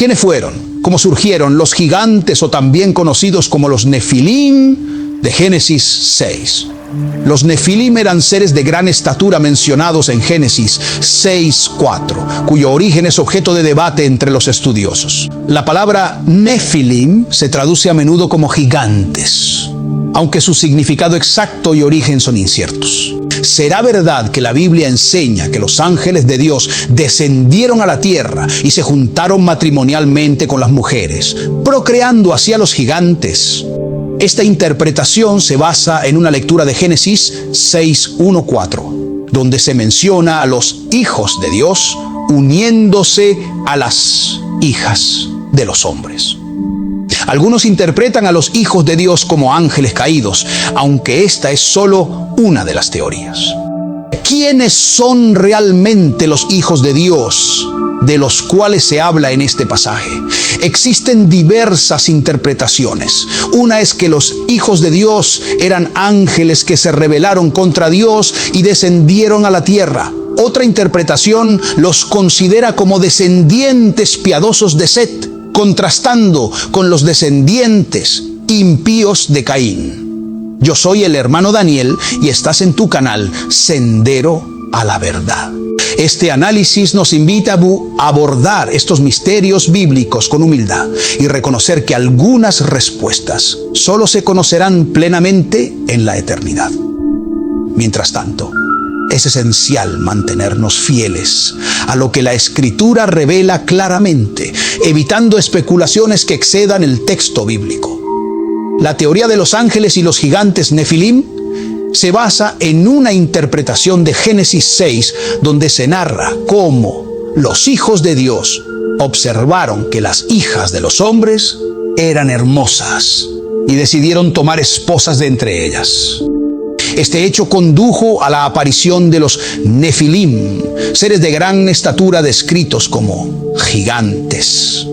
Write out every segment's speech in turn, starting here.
¿Quiénes fueron? ¿Cómo surgieron los gigantes, o también conocidos como los Nefilim de Génesis 6? Los Nefilim eran seres de gran estatura mencionados en Génesis 6:4, cuyo origen es objeto de debate entre los estudiosos. La palabra Nefilim se traduce a menudo como gigantes, aunque su significado exacto y origen son inciertos. ¿Será verdad que la Biblia enseña que los ángeles de Dios descendieron a la tierra y se juntaron matrimonialmente con las mujeres, procreando así a los gigantes? Esta interpretación se basa en una lectura de Génesis 6:1-4, donde se menciona a los hijos de Dios uniéndose a las hijas de los hombres. Algunos interpretan a los hijos de Dios como ángeles caídos, aunque esta es solo una de las teorías. ¿Quiénes son realmente los hijos de Dios de los cuales se habla en este pasaje? Existen diversas interpretaciones. Una es que los hijos de Dios eran ángeles que se rebelaron contra Dios y descendieron a la tierra. Otra interpretación los considera como descendientes piadosos de Set, contrastando con los descendientes impíos de Caín. Yo soy el hermano Daniel y estás en tu canal Sendero a la Verdad. Este análisis nos invita a abordar estos misterios bíblicos con humildad y reconocer que algunas respuestas solo se conocerán plenamente en la eternidad. Mientras tanto, es esencial mantenernos fieles a lo que la Escritura revela claramente, evitando especulaciones que excedan el texto bíblico. La teoría de los ángeles y los gigantes Nefilim se basa en una interpretación de Génesis 6, donde se narra cómo los hijos de Dios observaron que las hijas de los hombres eran hermosas y decidieron tomar esposas de entre ellas. Este hecho condujo a la aparición de los Nefilim, seres de gran estatura descritos como gigantes.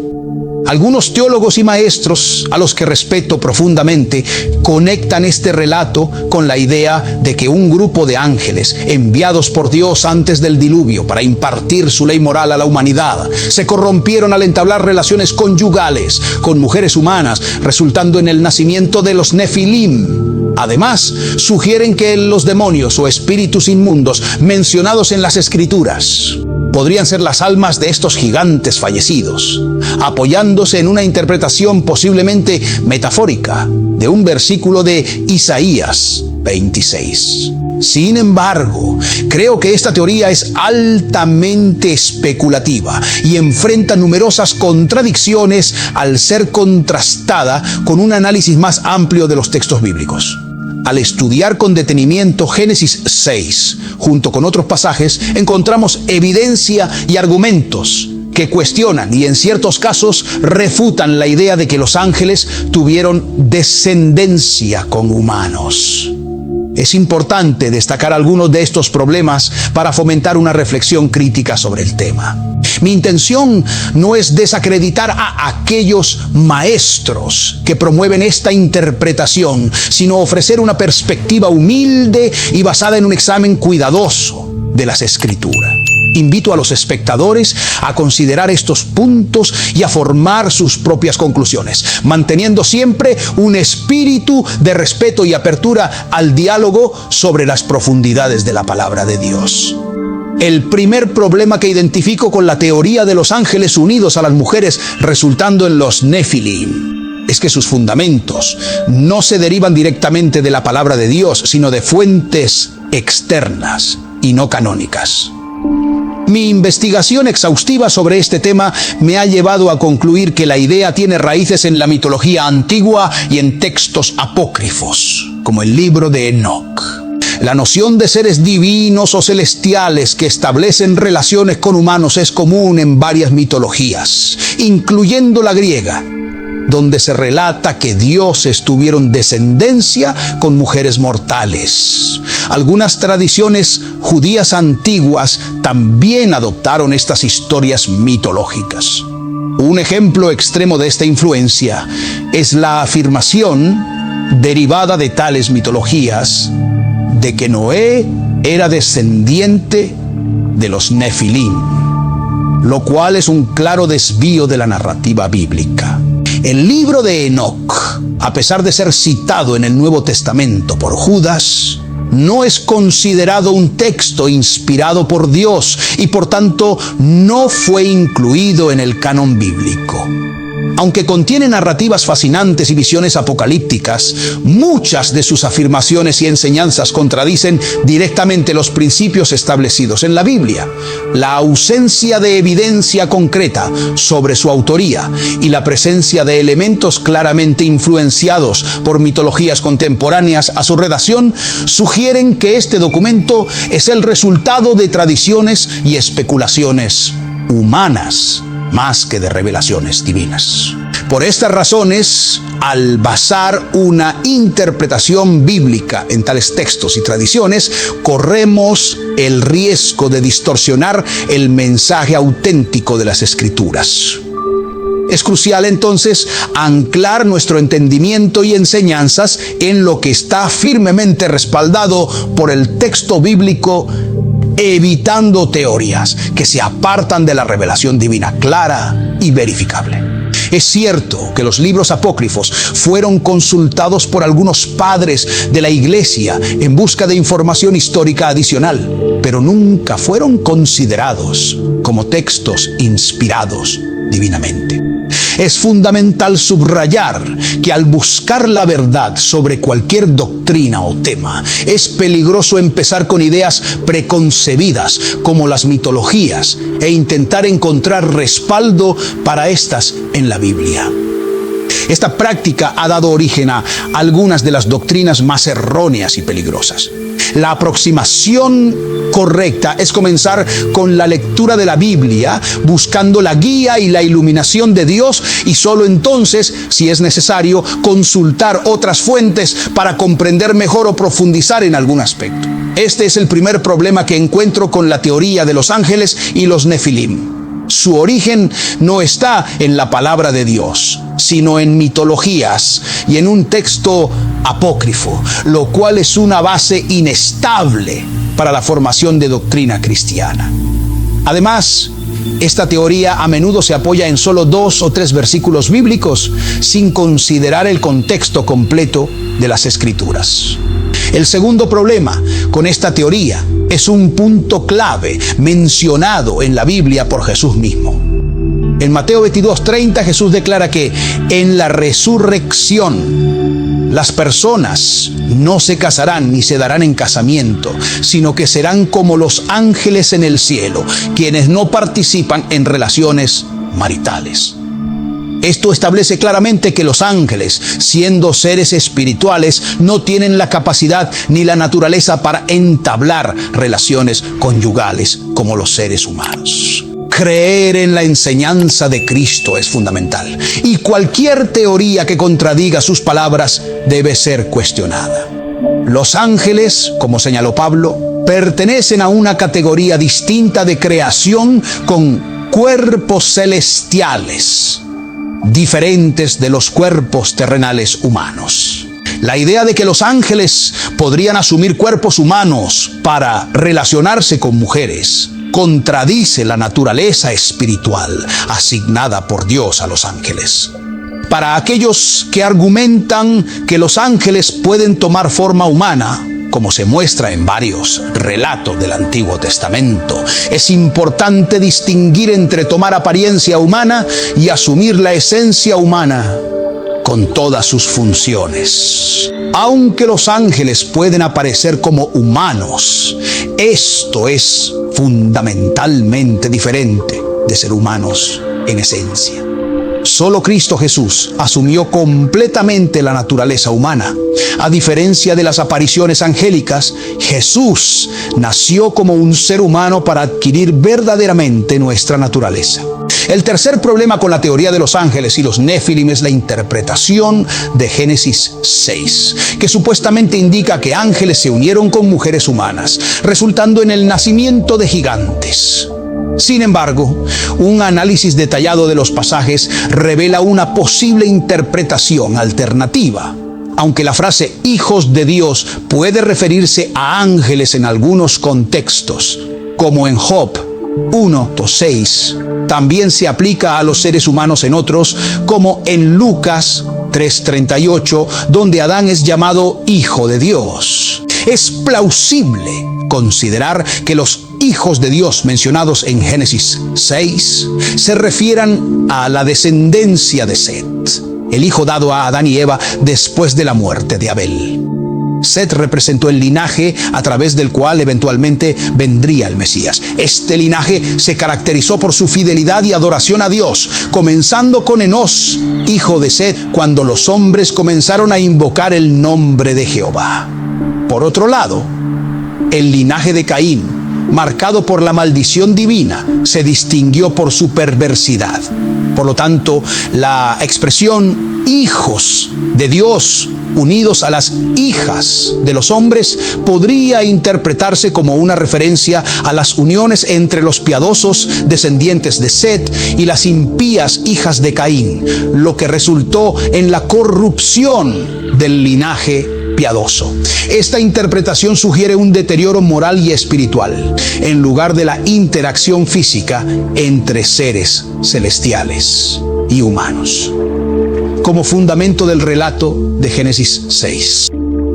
Algunos teólogos y maestros, a los que respeto profundamente, conectan este relato con la idea de que un grupo de ángeles enviados por Dios antes del diluvio para impartir su ley moral a la humanidad se corrompieron al entablar relaciones conyugales con mujeres humanas, resultando en el nacimiento de los Nefilim. Además, sugieren que los demonios o espíritus inmundos mencionados en las Escrituras podrían ser las almas de estos gigantes fallecidos, apoyándose en una interpretación posiblemente metafórica de un versículo de Isaías 26. Sin embargo, creo que esta teoría es altamente especulativa y enfrenta numerosas contradicciones al ser contrastada con un análisis más amplio de los textos bíblicos. Al estudiar con detenimiento Génesis 6, junto con otros pasajes, encontramos evidencia y argumentos que cuestionan y en ciertos casos refutan la idea de que los ángeles tuvieron descendencia con humanos. Es importante destacar algunos de estos problemas para fomentar una reflexión crítica sobre el tema. Mi intención no es desacreditar a aquellos maestros que promueven esta interpretación, sino ofrecer una perspectiva humilde y basada en un examen cuidadoso de las Escrituras. Invito a los espectadores a considerar estos puntos y a formar sus propias conclusiones, manteniendo siempre un espíritu de respeto y apertura al diálogo sobre las profundidades de la palabra de Dios. El primer problema que identifico con la teoría de los ángeles unidos a las mujeres resultando en los Nefilim es que sus fundamentos no se derivan directamente de la palabra de Dios, sino de fuentes externas y no canónicas. Mi investigación exhaustiva sobre este tema me ha llevado a concluir que la idea tiene raíces en la mitología antigua y en textos apócrifos, como el libro de Enoc. La noción de seres divinos o celestiales que establecen relaciones con humanos es común en varias mitologías, incluyendo la griega, donde se relata que dioses tuvieron descendencia con mujeres mortales. Algunas tradiciones judías antiguas también adoptaron estas historias mitológicas. Un ejemplo extremo de esta influencia es la afirmación, derivada de tales mitologías, de que Noé era descendiente de los Nefilim. lo cual es un claro desvío de la narrativa bíblica. El libro de Enoc, a pesar de ser citado en el Nuevo Testamento por Judas, no es considerado un texto inspirado por Dios y por tanto no fue incluido en el canon bíblico. Aunque contiene narrativas fascinantes y visiones apocalípticas, muchas de sus afirmaciones y enseñanzas contradicen directamente los principios establecidos en la Biblia. La ausencia de evidencia concreta sobre su autoría y la presencia de elementos claramente influenciados por mitologías contemporáneas a su redacción sugieren que este documento es el resultado de tradiciones y especulaciones humanas, más que de revelaciones divinas. Por estas razones, al basar una interpretación bíblica en tales textos y tradiciones, corremos el riesgo de distorsionar el mensaje auténtico de las Escrituras. Es crucial entonces anclar nuestro entendimiento y enseñanzas en lo que está firmemente respaldado por el texto bíblico, evitando teorías que se apartan de la revelación divina clara y verificable. Es cierto que los libros apócrifos fueron consultados por algunos padres de la Iglesia en busca de información histórica adicional, pero nunca fueron considerados como textos inspirados divinamente. Es fundamental subrayar que al buscar la verdad sobre cualquier doctrina o tema, es peligroso empezar con ideas preconcebidas como las mitologías e intentar encontrar respaldo para estas en la Biblia. Esta práctica ha dado origen a algunas de las doctrinas más erróneas y peligrosas. La aproximación correcta es comenzar con la lectura de la Biblia, buscando la guía y la iluminación de Dios, y solo entonces, si es necesario, consultar otras fuentes para comprender mejor o profundizar en algún aspecto. Este es el primer problema que encuentro con la teoría de los ángeles y los nefilim. Su origen no está en la palabra de Dios, sino en mitologías y en un texto apócrifo, lo cual es una base inestable para la formación de doctrina cristiana. Además, esta teoría a menudo se apoya en solo 2 o 3 versículos bíblicos, sin considerar el contexto completo de las Escrituras. El segundo problema con esta teoría es un punto clave mencionado en la Biblia por Jesús mismo. En Mateo 22:30 Jesús declara que en la resurrección las personas no se casarán ni se darán en casamiento, sino que serán como los ángeles en el cielo, quienes no participan en relaciones maritales. Esto establece claramente que los ángeles, siendo seres espirituales, no tienen la capacidad ni la naturaleza para entablar relaciones conyugales como los seres humanos. Creer en la enseñanza de Cristo es fundamental, y cualquier teoría que contradiga sus palabras debe ser cuestionada. Los ángeles, como señaló Pablo, pertenecen a una categoría distinta de creación con cuerpos celestiales, diferentes de los cuerpos terrenales humanos. La idea de que los ángeles podrían asumir cuerpos humanos para relacionarse con mujeres contradice la naturaleza espiritual asignada por Dios a los ángeles. Para aquellos que argumentan que los ángeles pueden tomar forma humana, como se muestra en varios relatos del Antiguo Testamento, es importante distinguir entre tomar apariencia humana y asumir la esencia humana con todas sus funciones. Aunque los ángeles pueden aparecer como humanos, esto es fundamentalmente diferente de ser humanos en esencia. Solo Cristo Jesús asumió completamente la naturaleza humana. A diferencia de las apariciones angélicas, Jesús nació como un ser humano para adquirir verdaderamente nuestra naturaleza. El tercer problema con la teoría de los ángeles y los nefilim es la interpretación de Génesis 6, que supuestamente indica que ángeles se unieron con mujeres humanas, resultando en el nacimiento de gigantes. Sin embargo, un análisis detallado de los pasajes revela una posible interpretación alternativa. Aunque la frase hijos de Dios puede referirse a ángeles en algunos contextos, como en Job 1:6 también se aplica a los seres humanos en otros, como en Lucas 3:38, donde Adán es llamado hijo de Dios. Es plausible considerar que los hijos de Dios mencionados en Génesis 6 se refieran a la descendencia de Set, el hijo dado a Adán y Eva después de la muerte de Abel. Set representó el linaje a través del cual eventualmente vendría el Mesías. Este linaje se caracterizó por su fidelidad y adoración a Dios, comenzando con Enós, hijo de Set, cuando los hombres comenzaron a invocar el nombre de Jehová. Por otro lado, el linaje de Caín, marcado por la maldición divina, se distinguió por su perversidad. Por lo tanto, la expresión hijos de Dios unidos a las hijas de los hombres podría interpretarse como una referencia a las uniones entre los piadosos descendientes de Set y las impías hijas de Caín, lo que resultó en la corrupción del linaje piadoso. Esta interpretación sugiere un deterioro moral y espiritual, en lugar de la interacción física entre seres celestiales y humanos, como fundamento del relato de Génesis 6.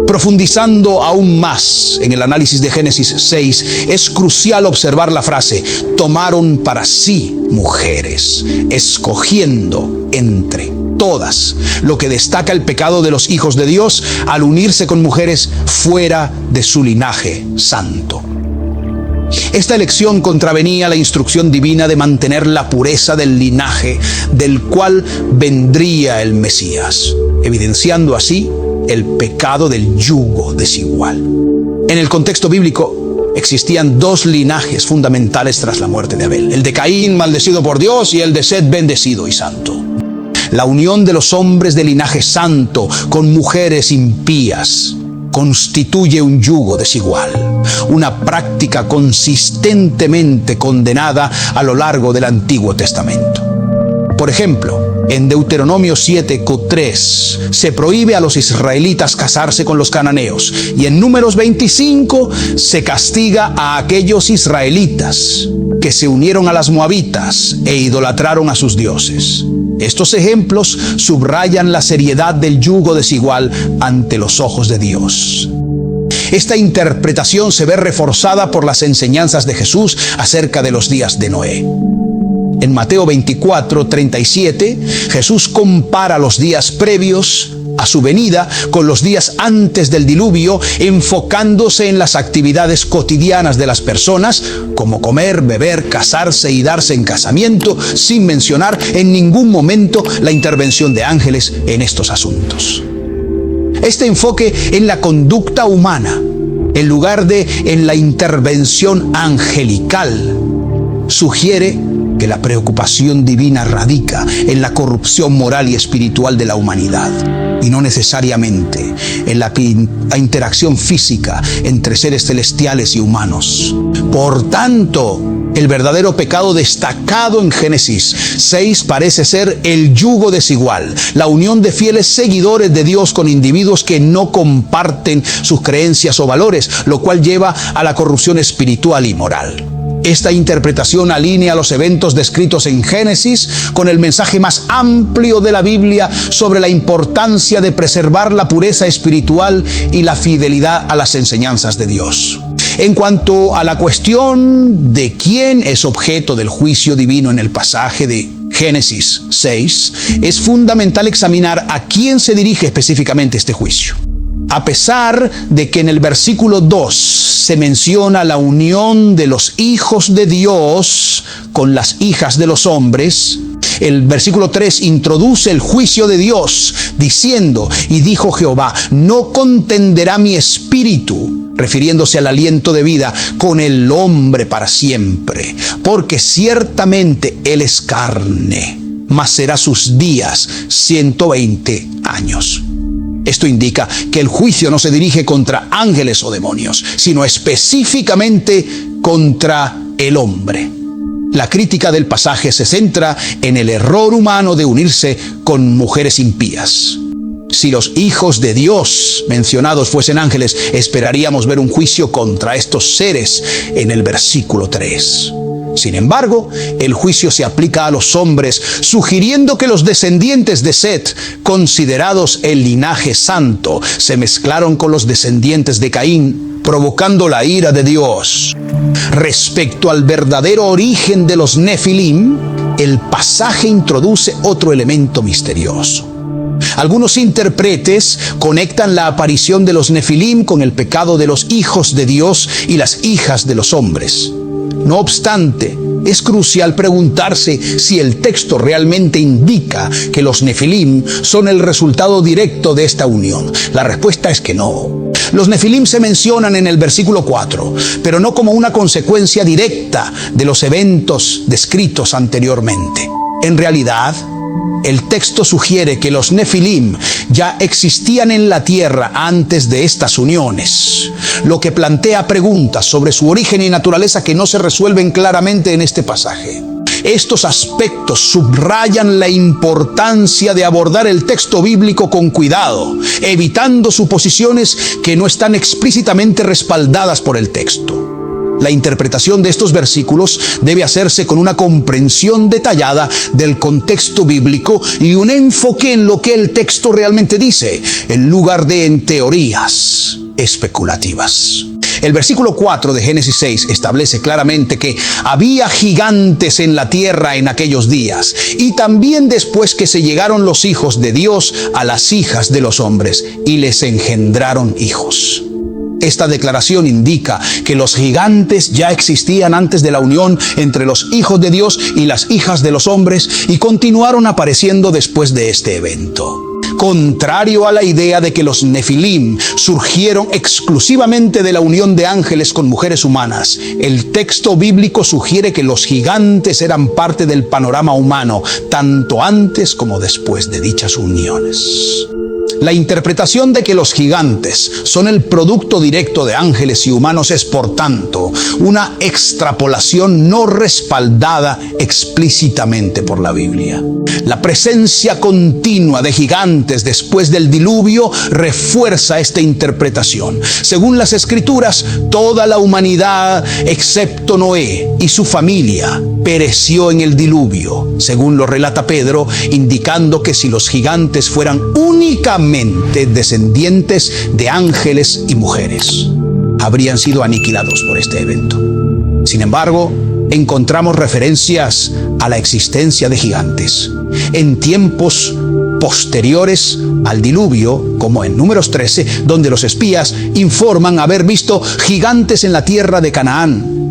Profundizando aún más en el análisis de Génesis 6, es crucial observar la frase, tomaron para sí mujeres, escogiendo entre todas, lo que destaca el pecado de los hijos de Dios al unirse con mujeres fuera de su linaje santo. Esta elección contravenía la instrucción divina de mantener la pureza del linaje del cual vendría el Mesías, evidenciando así el pecado del yugo desigual. En el contexto bíblico existían dos linajes fundamentales tras la muerte de Abel: el de Caín, maldecido por Dios, y el de Set, bendecido y santo. La unión de los hombres de linaje santo con mujeres impías constituye un yugo desigual, una práctica consistentemente condenada a lo largo del Antiguo Testamento. Por ejemplo, en Deuteronomio 7:3 se prohíbe a los israelitas casarse con los cananeos, y en Números 25 se castiga a aquellos israelitas que se unieron a las moabitas e idolatraron a sus dioses. Estos ejemplos subrayan la seriedad del yugo desigual ante los ojos de Dios. Esta interpretación se ve reforzada por las enseñanzas de Jesús acerca de los días de Noé. En Mateo 24:37, Jesús compara los días previos a su venida con los días antes del diluvio, enfocándose en las actividades cotidianas de las personas, como comer, beber, casarse y darse en casamiento, sin mencionar en ningún momento la intervención de ángeles en estos asuntos. Este enfoque en la conducta humana, en lugar de en la intervención angelical, sugiere que la preocupación divina radica en la corrupción moral y espiritual de la humanidad, y no necesariamente en la interacción física entre seres celestiales y humanos. Por tanto, el verdadero pecado destacado en Génesis 6 parece ser el yugo desigual, la unión de fieles seguidores de Dios con individuos que no comparten sus creencias o valores, lo cual lleva a la corrupción espiritual y moral. Esta interpretación alinea los eventos descritos en Génesis con el mensaje más amplio de la Biblia sobre la importancia de preservar la pureza espiritual y la fidelidad a las enseñanzas de Dios. En cuanto a la cuestión de quién es objeto del juicio divino en el pasaje de Génesis 6, es fundamental examinar a quién se dirige específicamente este juicio. A pesar de que en el versículo 2 se menciona la unión de los hijos de Dios con las hijas de los hombres, el versículo 3 introduce el juicio de Dios, diciendo, y dijo Jehová, no contenderá mi espíritu, refiriéndose al aliento de vida, con el hombre para siempre, porque ciertamente él es carne, mas será sus días 120 años. Esto indica que el juicio no se dirige contra ángeles o demonios, sino específicamente contra el hombre. La crítica del pasaje se centra en el error humano de unirse con mujeres impías. Si los hijos de Dios mencionados fuesen ángeles, esperaríamos ver un juicio contra estos seres en el versículo 3. Sin embargo, el juicio se aplica a los hombres, sugiriendo que los descendientes de Set, considerados el linaje santo, se mezclaron con los descendientes de Caín, provocando la ira de Dios. Respecto al verdadero origen de los Nefilim, el pasaje introduce otro elemento misterioso. Algunos intérpretes conectan la aparición de los Nefilim con el pecado de los hijos de Dios y las hijas de los hombres. No obstante, es crucial preguntarse si el texto realmente indica que los Nefilim son el resultado directo de esta unión. La respuesta es que no. Los Nefilim se mencionan en el versículo 4, pero no como una consecuencia directa de los eventos descritos anteriormente. En realidad, el texto sugiere que los Nefilim ya existían en la tierra antes de estas uniones, lo que plantea preguntas sobre su origen y naturaleza que no se resuelven claramente en este pasaje. Estos aspectos subrayan la importancia de abordar el texto bíblico con cuidado, evitando suposiciones que no están explícitamente respaldadas por el texto. La interpretación de estos versículos debe hacerse con una comprensión detallada del contexto bíblico y un enfoque en lo que el texto realmente dice, en lugar de en teorías especulativas. El versículo 4 de Génesis 6 establece claramente que había gigantes en la tierra en aquellos días, y también después que se llegaron los hijos de Dios a las hijas de los hombres y les engendraron hijos. Esta declaración indica que los gigantes ya existían antes de la unión entre los hijos de Dios y las hijas de los hombres y continuaron apareciendo después de este evento. Contrario a la idea de que los Nefilim surgieron exclusivamente de la unión de ángeles con mujeres humanas, el texto bíblico sugiere que los gigantes eran parte del panorama humano, tanto antes como después de dichas uniones. La interpretación de que los gigantes son el producto directo de ángeles y humanos es, por tanto, una extrapolación no respaldada explícitamente por la Biblia. La presencia continua de gigantes después del diluvio refuerza esta interpretación. Según las Escrituras, toda la humanidad, excepto Noé y su familia, pereció en el diluvio, según lo relata Pedro, indicando que si los gigantes fueran únicamente descendientes de ángeles y mujeres, habrían sido aniquilados por este evento. Sin embargo, encontramos referencias a la existencia de gigantes en tiempos posteriores al diluvio, como en Números 13, donde los espías informan haber visto gigantes en la tierra de Canaán.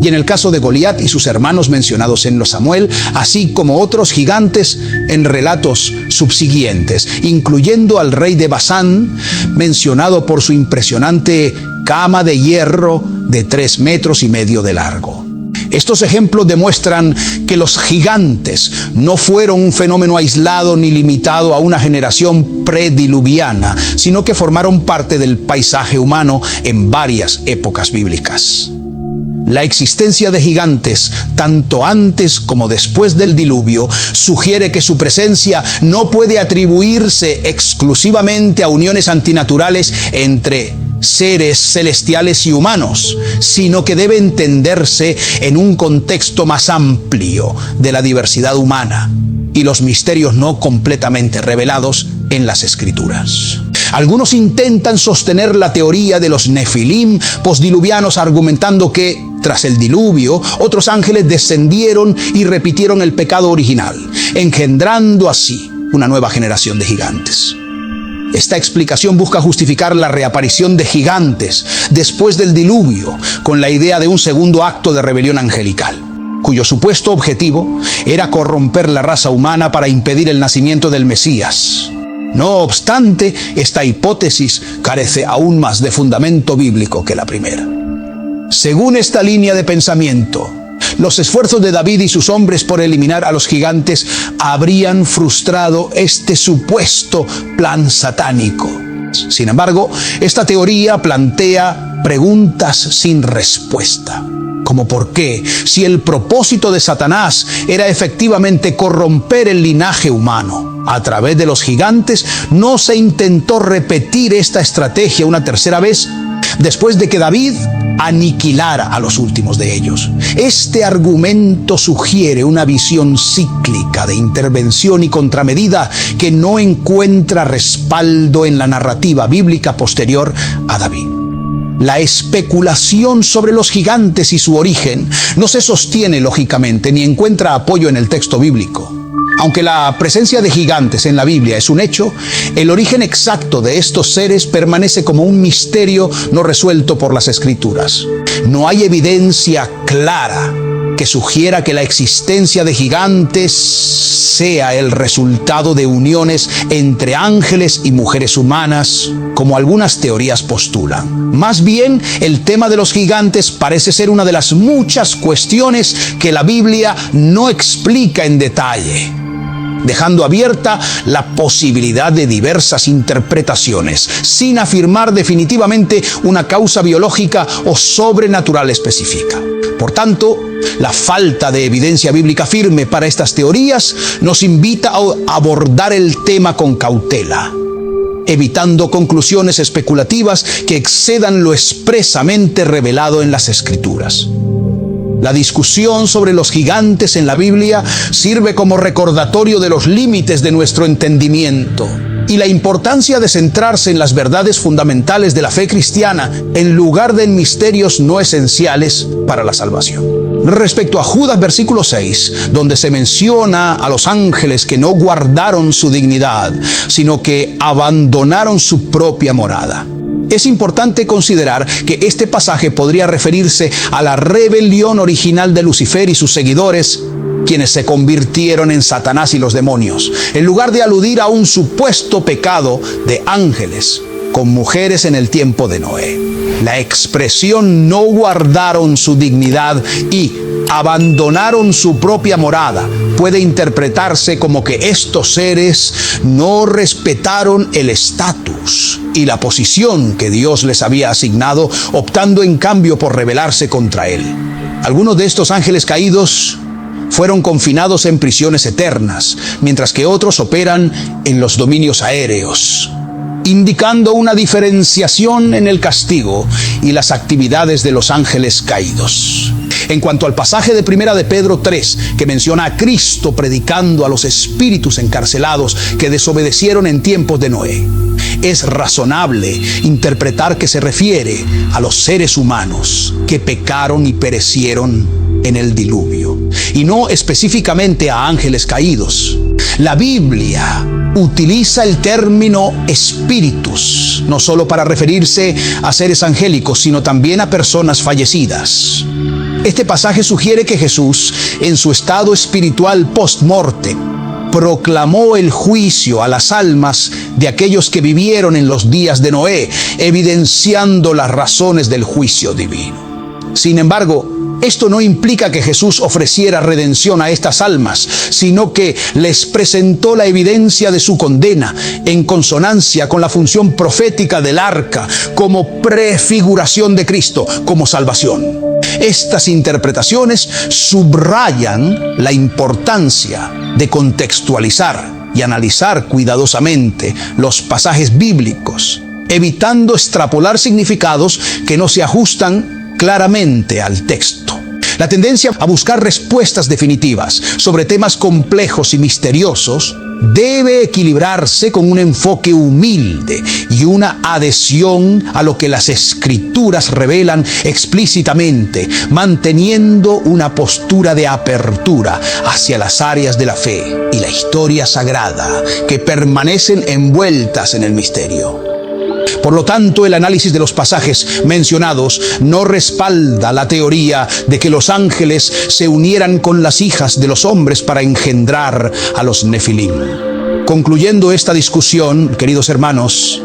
Y en el caso de Goliat y sus hermanos mencionados en los Samuel, así como otros gigantes en relatos subsiguientes, incluyendo al rey de Basán, mencionado por su impresionante cama de hierro de 3,5 metros de largo. Estos ejemplos demuestran que los gigantes no fueron un fenómeno aislado ni limitado a una generación prediluviana, sino que formaron parte del paisaje humano en varias épocas bíblicas. La existencia de gigantes, tanto antes como después del diluvio, sugiere que su presencia no puede atribuirse exclusivamente a uniones antinaturales entre seres celestiales y humanos, sino que debe entenderse en un contexto más amplio de la diversidad humana y los misterios no completamente revelados en las Escrituras. Algunos intentan sostener la teoría de los Nefilim postdiluvianos argumentando que, tras el diluvio, otros ángeles descendieron y repitieron el pecado original, engendrando así una nueva generación de gigantes. Esta explicación busca justificar la reaparición de gigantes después del diluvio con la idea de un segundo acto de rebelión angelical, cuyo supuesto objetivo era corromper la raza humana para impedir el nacimiento del Mesías. No obstante, esta hipótesis carece aún más de fundamento bíblico que la primera. Según esta línea de pensamiento, los esfuerzos de David y sus hombres por eliminar a los gigantes habrían frustrado este supuesto plan satánico. Sin embargo, esta teoría plantea preguntas sin respuesta, como por qué, si el propósito de Satanás era efectivamente corromper el linaje humano a través de los gigantes, no se intentó repetir esta estrategia una tercera vez después de que David aniquilara a los últimos de ellos. Este argumento sugiere una visión cíclica de intervención y contramedida que no encuentra respaldo en la narrativa bíblica posterior a David. La especulación sobre los gigantes y su origen no se sostiene lógicamente ni encuentra apoyo en el texto bíblico. Aunque la presencia de gigantes en la Biblia es un hecho, el origen exacto de estos seres permanece como un misterio no resuelto por las Escrituras. No hay evidencia clara que sugiera que la existencia de gigantes sea el resultado de uniones entre ángeles y mujeres humanas, como algunas teorías postulan. Más bien, el tema de los gigantes parece ser una de las muchas cuestiones que la Biblia no explica en detalle, dejando abierta la posibilidad de diversas interpretaciones, sin afirmar definitivamente una causa biológica o sobrenatural específica. Por tanto, la falta de evidencia bíblica firme para estas teorías nos invita a abordar el tema con cautela, evitando conclusiones especulativas que excedan lo expresamente revelado en las Escrituras. La discusión sobre los gigantes en la Biblia sirve como recordatorio de los límites de nuestro entendimiento y la importancia de centrarse en las verdades fundamentales de la fe cristiana en lugar de en misterios no esenciales para la salvación. Respecto a Judas, versículo 6, donde se menciona a los ángeles que no guardaron su dignidad, sino que abandonaron su propia morada. Es importante considerar que este pasaje podría referirse a la rebelión original de Lucifer y sus seguidores, quienes se convirtieron en Satanás y los demonios, en lugar de aludir a un supuesto pecado de ángeles con mujeres en el tiempo de Noé. La expresión no guardaron su dignidad y abandonaron su propia morada puede interpretarse como que estos seres no respetaron el estatus y la posición que Dios les había asignado, optando en cambio por rebelarse contra Él. Algunos de estos ángeles caídos fueron confinados en prisiones eternas, mientras que otros operan en los dominios aéreos, indicando una diferenciación en el castigo y las actividades de los ángeles caídos. En cuanto al pasaje de 1 de Pedro 3, que menciona a Cristo predicando a los espíritus encarcelados que desobedecieron en tiempos de Noé, es razonable interpretar que se refiere a los seres humanos que pecaron y perecieron en el diluvio, y no específicamente a ángeles caídos. La Biblia utiliza el término espíritus, no solo para referirse a seres angélicos, sino también a personas fallecidas. Este pasaje sugiere que Jesús, en su estado espiritual post-morte, proclamó el juicio a las almas de aquellos que vivieron en los días de Noé, evidenciando las razones del juicio divino. Sin embargo, esto no implica que Jesús ofreciera redención a estas almas, sino que les presentó la evidencia de su condena, en consonancia con la función profética del arca, como prefiguración de Cristo, como salvación. Estas interpretaciones subrayan la importancia de contextualizar y analizar cuidadosamente los pasajes bíblicos, evitando extrapolar significados que no se ajustan claramente al texto. La tendencia a buscar respuestas definitivas sobre temas complejos y misteriosos debe equilibrarse con un enfoque humilde y una adhesión a lo que las Escrituras revelan explícitamente, manteniendo una postura de apertura hacia las áreas de la fe y la historia sagrada que permanecen envueltas en el misterio. Por lo tanto, el análisis de los pasajes mencionados no respalda la teoría de que los ángeles se unieran con las hijas de los hombres para engendrar a los nefilim. Concluyendo esta discusión, queridos hermanos,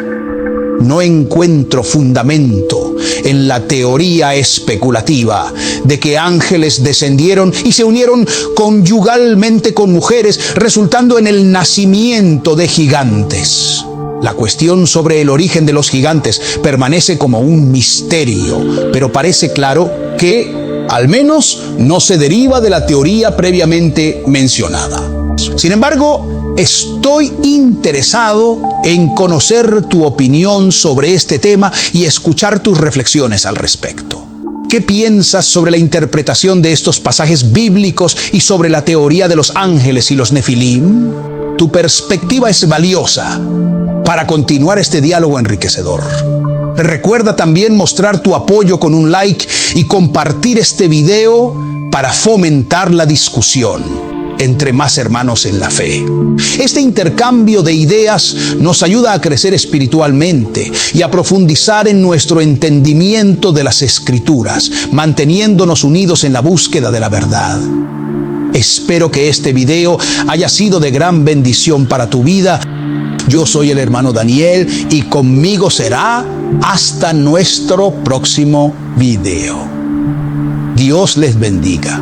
no encuentro fundamento en la teoría especulativa de que ángeles descendieron y se unieron conyugalmente con mujeres, resultando en el nacimiento de gigantes. La cuestión sobre el origen de los gigantes permanece como un misterio, pero parece claro que, al menos, no se deriva de la teoría previamente mencionada. Sin embargo, estoy interesado en conocer tu opinión sobre este tema y escuchar tus reflexiones al respecto. ¿Qué piensas sobre la interpretación de estos pasajes bíblicos y sobre la teoría de los ángeles y los nefilim? Tu perspectiva es valiosa para continuar este diálogo enriquecedor. Recuerda también mostrar tu apoyo con un like y compartir este video para fomentar la discusión entre más hermanos en la fe. Este intercambio de ideas nos ayuda a crecer espiritualmente y a profundizar en nuestro entendimiento de las Escrituras, manteniéndonos unidos en la búsqueda de la verdad. Espero que este video haya sido de gran bendición para tu vida. Yo soy el hermano Daniel y conmigo será hasta nuestro próximo video. Dios les bendiga.